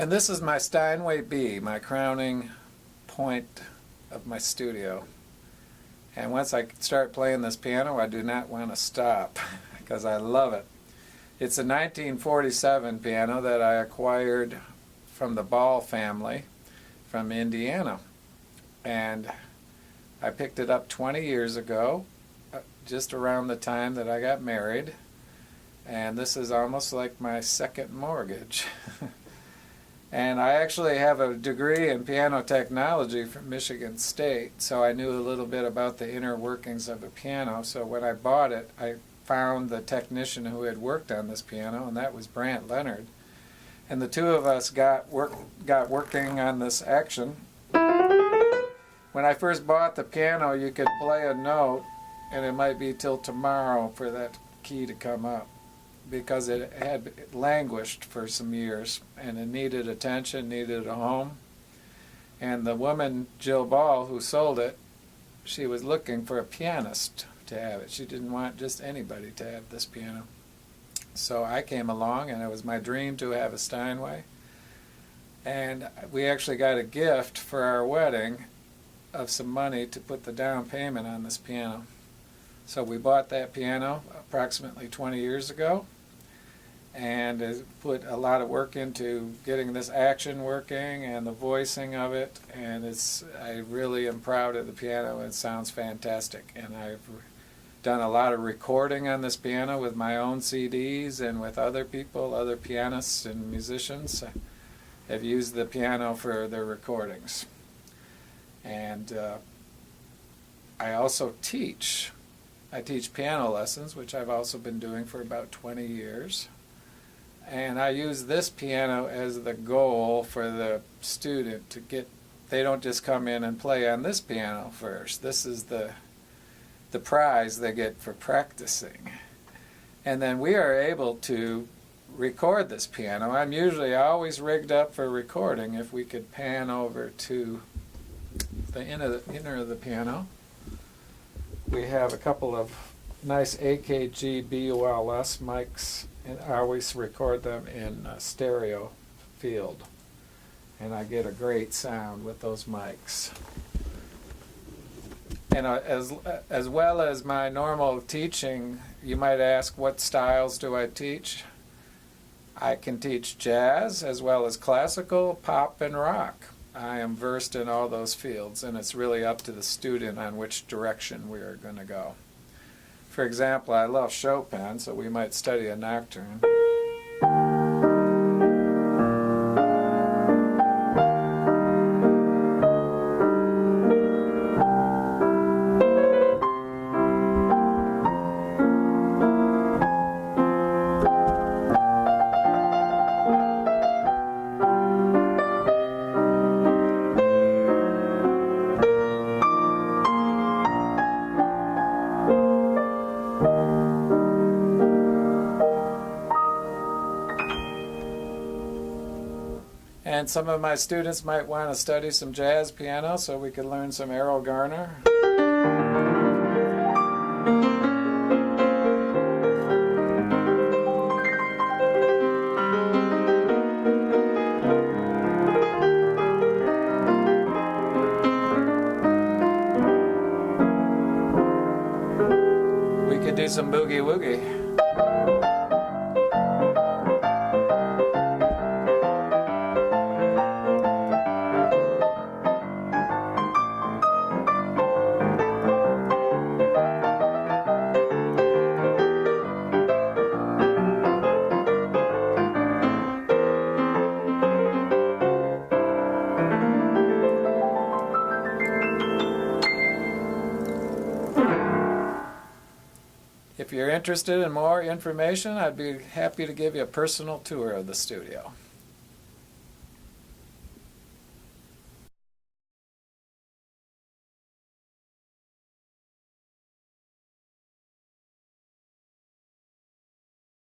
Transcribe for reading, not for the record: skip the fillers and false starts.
And this is my Steinway B, my crowning point of my studio. And once I start playing this piano, I do not want to stop because I love it. It's a 1947 piano that I acquired from the Ball family from Indiana. And I picked it up 20 years ago, just around the time that I got married. And this is almost like my second mortgage. And I actually have a degree in piano technology from Michigan State, so I knew a little bit about the inner workings of a piano. So when I bought it, I found the technician who had worked on this piano, and that was Brant Leonard. And the two of us got working on this action. When I first bought the piano, you could play a note, and it might be till tomorrow for that key to come up, because it had languished for some years and it needed attention, needed a home. And the woman, Jill Ball, who sold it, she was looking for a pianist to have it. She didn't want just anybody to have this piano. So I came along, and it was my dream to have a Steinway. And we actually got a gift for our wedding of some money to put the down payment on this piano. So we bought that piano approximately 20 years ago, and put a lot of work into getting this action working and the voicing of it, and I really am proud of the piano. It sounds fantastic, and I've done a lot of recording on this piano with my own CDs and with other people, other pianists and musicians have used the piano for their recordings. And I also teach. I teach piano lessons, which I've also been doing for about 20 years. And I use this piano as the goal for the student to get. They don't just come in and play on this piano first. This is the prize they get for practicing. And then we are able to record this piano. I'm usually always rigged up for recording. If we could pan over to the inner of the piano, we have a couple of nice AKG BULS mics, and I always record them in stereo field, and I get a great sound with those mics. And as well as my normal teaching, you might ask, what styles do I teach? I can teach jazz as well as classical, pop, and rock. I am versed in all those fields, and it's really up to the student on which direction we are going to go. For example, I love Chopin, so we might study a nocturne. And some of my students might want to study some jazz piano, so we could learn some Errol Garner. We could do some boogie woogie. If you're interested in more information, I'd be happy to give you a personal tour of the studio.